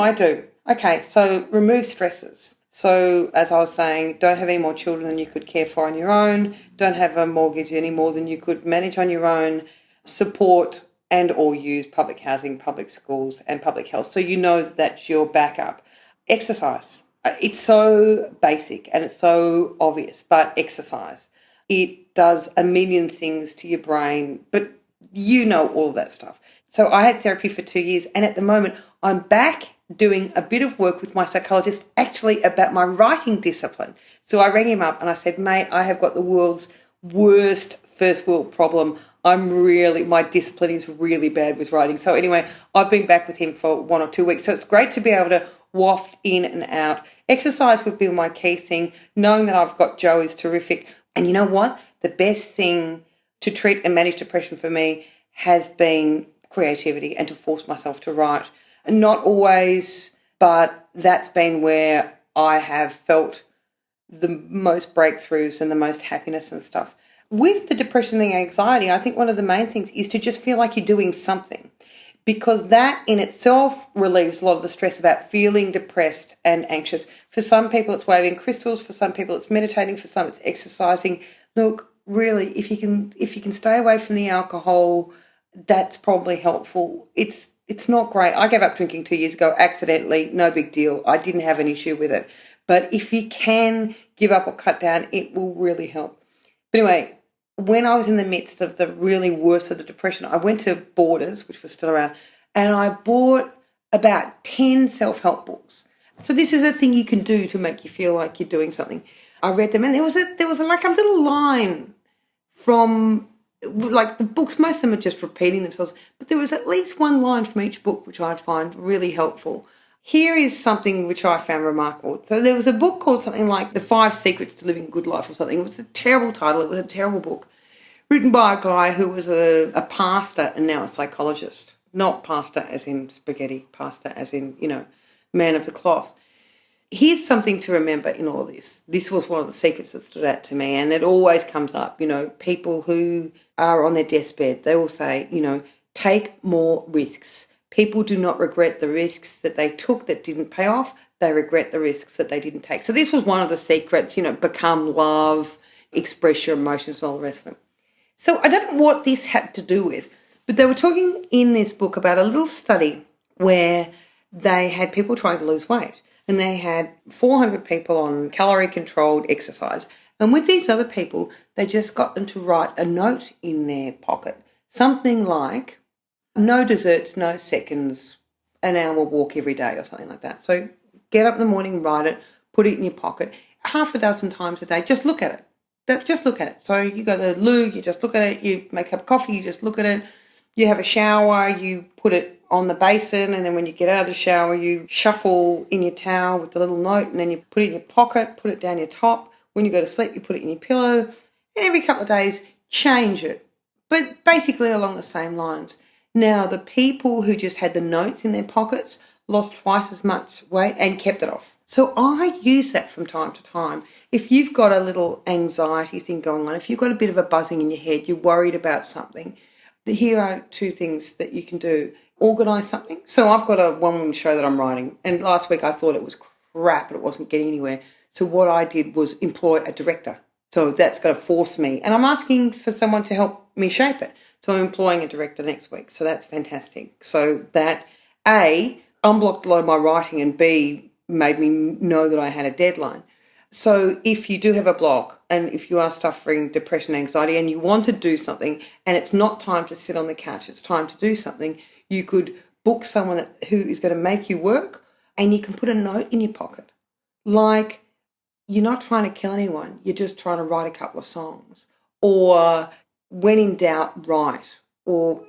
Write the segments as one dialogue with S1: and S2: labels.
S1: I do? Okay, so remove stresses. So as I was saying, don't have any more children than you could care for on your own. Don't have a mortgage any more than you could manage on your own. Support and or use public housing, public schools and public health. So you know that's your backup. Exercise. It's so basic and it's so obvious, but exercise. It does a million things to your brain, but you know all of that stuff. So I had therapy for 2 years and at the moment I'm back doing a bit of work with my psychologist actually about my writing discipline. So I rang him up and I said, mate, I have got the world's worst first world problem. My discipline is really bad with writing. So anyway, I've been back with him for 1 or 2 weeks. So it's great to be able to waft in and out. Exercise would be my key thing. Knowing that I've got Joe is terrific. And you know what? The best thing to treat and manage depression for me has been creativity and to force myself to write. Not always, but that's been where I have felt the most breakthroughs and the most happiness and stuff. With the depression and anxiety, I think one of the main things is to just feel like you're doing something, because that in itself relieves a lot of the stress about feeling depressed and anxious. For some people, it's waving crystals. For some people, it's meditating. For some, it's exercising. Look, really, if you can stay away from the alcohol, that's probably helpful. It's not great. I gave up drinking 2 years ago accidentally, no big deal. I didn't have an issue with it. But if you can give up or cut down, it will really help. But anyway, when I was in the midst of the really worst of the depression, I went to Borders, which was still around, and I bought about 10 self-help books. So this is a thing you can do to make you feel like you're doing something. I read them and there was like a little line from... like the books, most of them are just repeating themselves, but there was at least one line from each book which I'd find really helpful. Here is something which I found remarkable. So there was a book called something like The 5 Secrets to Living a Good Life or something. It was a terrible title. It was a terrible book written by a guy who was a pastor and now a psychologist. Not pastor as in spaghetti, pastor as in, man of the cloth. Here's something to remember in all of this. This was one of the secrets that stood out to me, and it always comes up. People who are on their deathbed, they will say, take more risks. People do not regret the risks that they took that didn't pay off. They regret the risks that they didn't take. So this was one of the secrets, become love, express your emotions, and all the rest of it. So I don't know what this had to do with, but they were talking in this book about a little study where they had people trying to lose weight. And they had 400 people on calorie-controlled exercise. And with these other people, they just got them to write a note in their pocket. Something like, no desserts, no seconds, an hour walk every day or something like that. So get up in the morning, write it, put it in your pocket. Half a dozen times a day, just look at it. Just look at it. So you go to the loo, you just look at it. You make a cup of coffee, you just look at it. You have a shower, you put it on the basin, and then when you get out of the shower, you shuffle in your towel with the little note, and then you put it in your pocket, put it down your top. When you go to sleep, you put it in your pillow. And every couple of days, change it. But basically along the same lines. Now, the people who just had the notes in their pockets lost twice as much weight and kept it off. So I use that from time to time. If you've got a little anxiety thing going on, if you've got a bit of a buzzing in your head, you're worried about something, here are 2 things that you can do. Organise something. So I've got a one-woman show that I'm writing, and last week I thought it was crap and it wasn't getting anywhere. So what I did was employ a director. So that's going to force me. And I'm asking for someone to help me shape it. So I'm employing a director next week. So that's fantastic. So that, A, unblocked a lot of my writing, and B, made me know that I had a deadline. So if you do have a block and if you are suffering depression, anxiety, and you want to do something and it's not time to sit on the couch, it's time to do something, you could book someone who is going to make you work, and you can put a note in your pocket. Like, you're not trying to kill anyone, you're just trying to write a couple of songs. Or when in doubt, write. Or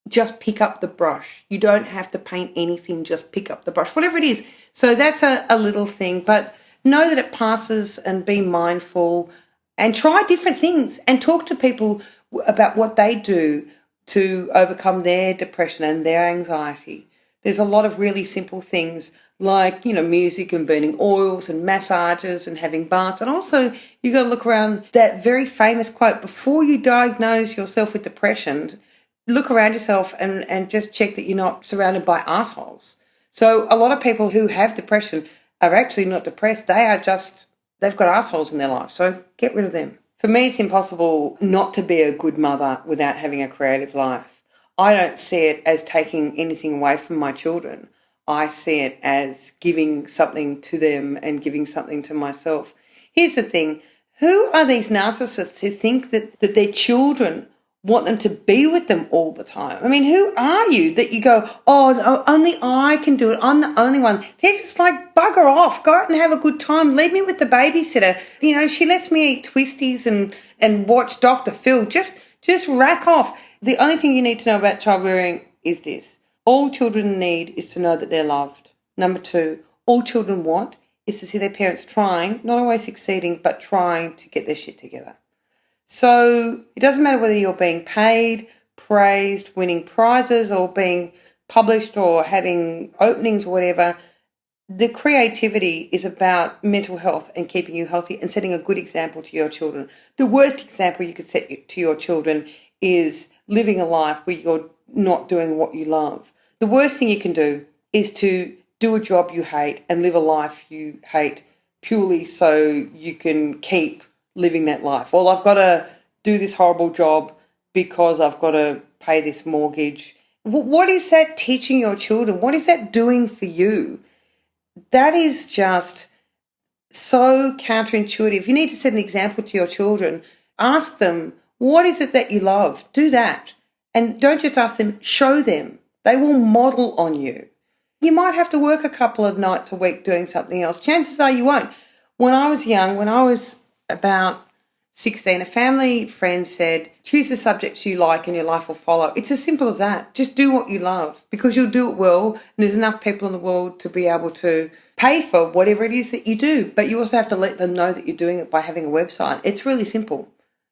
S1: just pick up the brush. You don't have to paint anything, just pick up the brush, whatever it is. So that's a little thing, but know that it passes, and be mindful and try different things and talk to people about what they do to overcome their depression and their anxiety. There's a lot of really simple things like, music and burning oils and massages and having baths. And also you got to look around that very famous quote, before you diagnose yourself with depression, look around yourself and just check that you're not surrounded by assholes. So a lot of people who have depression are actually not depressed. They've got assholes in their life. So get rid of them. For me, it's impossible not to be a good mother without having a creative life. I don't see it as taking anything away from my children. I see it as giving something to them and giving something to myself. Here's the thing. Who are these narcissists who think that their children want them to be with them all the time? I mean, who are you that you go, oh, no, only I can do it. I'm the only one. They're just like, bugger off. Go out and have a good time. Leave me with the babysitter. You know, she lets me eat twisties and watch Dr. Phil. Just rack off. The only thing you need to know about childbearing is this. All children need is to know that they're loved. Number 2, all children want is to see their parents trying, not always succeeding, but trying to get their shit together. So it doesn't matter whether you're being paid, praised, winning prizes, or being published or having openings or whatever. The creativity is about mental health and keeping you healthy and setting a good example to your children. The worst example you could set to your children is living a life where you're not doing what you love. The worst thing you can do is to do a job you hate and live a life you hate purely so you can keep living that life. Well, I've got to do this horrible job because I've got to pay this mortgage. What is that teaching your children? What is that doing for you? That is just so counterintuitive. You need to set an example to your children. Ask them, what is it that you love? Do that. And don't just ask them, show them. They will model on you. You might have to work a couple of nights a week doing something else. Chances are you won't. When I was young, when I was about 16, a family friend said, choose the subjects you like and your life will follow. It's as simple as that. Just do what you love because you'll do it well, and there's enough people in the world to be able to pay for whatever it is that you do. But you also have to let them know that you're doing it by having a website. It's really simple.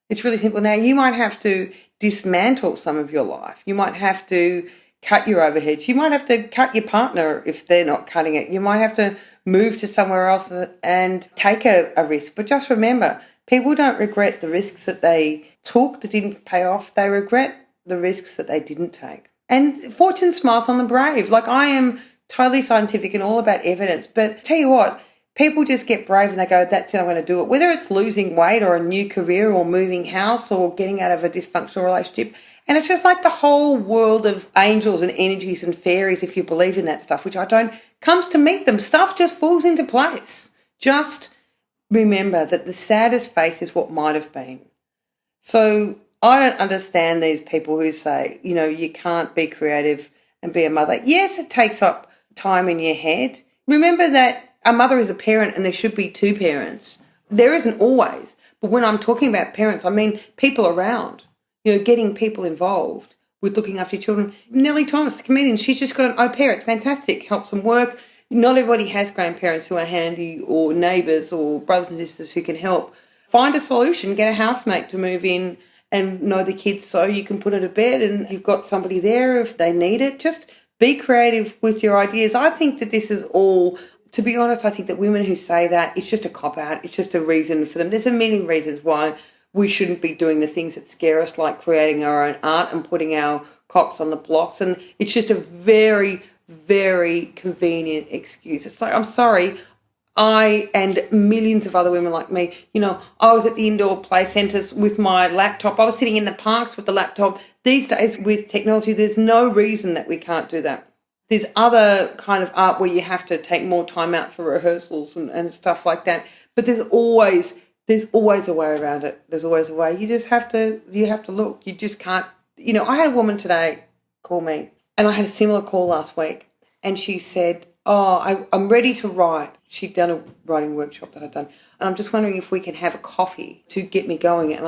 S1: It's really simple. Now, you might have to dismantle some of your life. You might have to cut your overheads. You might have to cut your partner if they're not cutting it. You might have to move to somewhere else and take a risk. But just remember, people don't regret the risks that they took that didn't pay off. They regret the risks that they didn't take. And fortune smiles on the brave. Like, I am totally scientific and all about evidence. But tell you what, people just get brave and they go, that's it, I'm going to do it. Whether it's losing weight or a new career or moving house or getting out of a dysfunctional relationship. And it's just like the whole world of angels and energies and fairies, if you believe in that stuff, which I don't, comes to meet them. Stuff just falls into place. Just remember that the saddest face is what might have been. So I don't understand these people who say, you know, you can't be creative and be a mother. Yes, it takes up time in your head. Remember that a mother is a parent and there should be 2 parents. There isn't always. But when I'm talking about parents, I mean people around. You know, getting people involved with looking after your children. Nellie Thomas, the comedian, she's just got an au pair. It's fantastic. Helps them work. Not everybody has grandparents who are handy or neighbours or brothers and sisters who can help. Find a solution. Get a housemate to move in and know the kids so you can put it to bed and you've got somebody there if they need it. Just be creative with your ideas. I think that this is all, to be honest, I think that women who say that, it's just a cop-out. It's just a reason for them. There's a million reasons why we shouldn't be doing the things that scare us, like creating our own art and putting our cocks on the blocks. And it's just a very, very convenient excuse. It's like, I'm sorry, I and millions of other women like me, you know, I was at the indoor play centres with my laptop. I was sitting in the parks with the laptop. These days with technology, there's no reason that we can't do that. There's other kind of art where you have to take more time out for rehearsals and stuff like that. But there's always a way around it. There's always a way. You have to look. You just can't, you know, I had a woman today call me and I had a similar call last week and she said, I'm ready to write. She'd done a writing workshop that I'd done. And I'm just wondering if we can have a coffee to get me going. And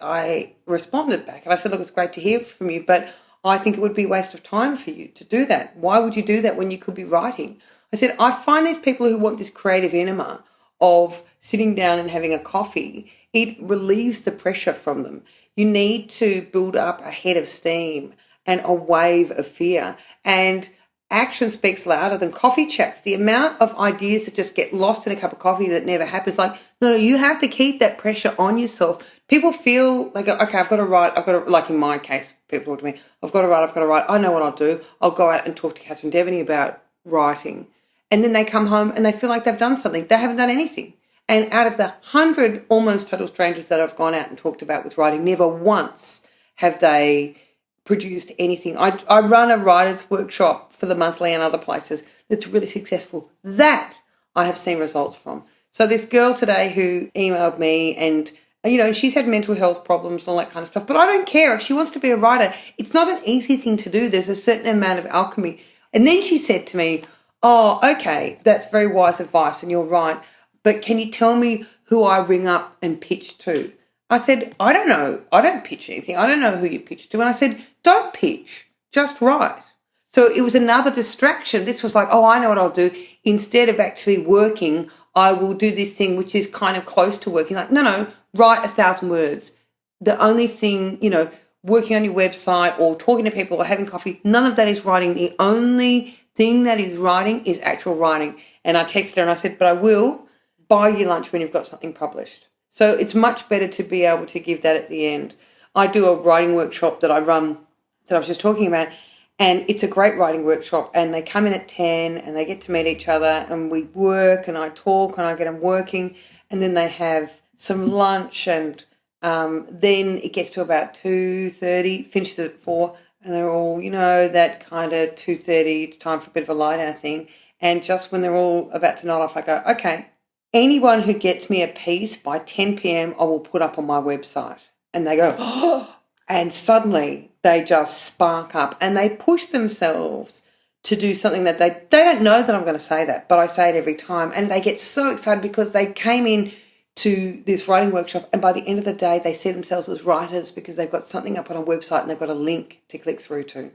S1: I responded back and I said, look, it's great to hear from you, but I think it would be a waste of time for you to do that. Why would you do that when you could be writing? I said, I find these people who want this creative enema of sitting down and having a coffee, it relieves the pressure from them. You need to build up a head of steam and a wave of fear. And action speaks louder than coffee chats. The amount of ideas that just get lost in a cup of coffee that never happens. Like, no, you have to keep that pressure on yourself. People feel like, okay, I've got to write. Like in my case, people talk to me, I've got to write. I know what I'll do. I'll go out and talk to Catherine Deveny about writing. And then they come home and they feel like they've done something. They haven't done anything. And out of the 100 almost total strangers that I've gone out and talked about with writing, never once have they produced anything. I run a writer's workshop for the Monthly and other places that's really successful. That I have seen results from. So this girl today who emailed me and, she's had mental health problems and all that kind of stuff, but I don't care. If she wants to be a writer, it's not an easy thing to do. There's a certain amount of alchemy. And then she said to me, oh, okay, that's very wise advice and you're right, but can you tell me who I ring up and pitch to? I said, I don't know. I don't pitch anything. I don't know who you pitch to. And I said, don't pitch, just write. So it was another distraction. This was like, oh, I know what I'll do. Instead of actually working, I will do this thing which is kind of close to working. Like, no, write 1,000 words. The only thing, working on your website or talking to people or having coffee, none of that is writing. The only thing that is writing is actual writing. And I texted her and I said, but I will buy you lunch when you've got something published. So it's much better to be able to give that at the end. I do a writing workshop that I run that I was just talking about, and it's a great writing workshop, and they come in at 10 and they get to meet each other and we work and I talk and I get them working, and then they have some lunch, and then it gets to about 2:30, finishes at 4, and they're all, that kind of 2:30, it's time for a bit of a lie down thing. And just when they're all about to nod off, I go, okay, anyone who gets me a piece by 10 p.m, I will put up on my website. And they go, oh, and suddenly they just spark up and they push themselves to do something that they don't know that I'm going to say that, but I say it every time. And they get so excited because they came in to this writing workshop, and by the end of the day, they see themselves as writers because they've got something up on a website and they've got a link to click through to.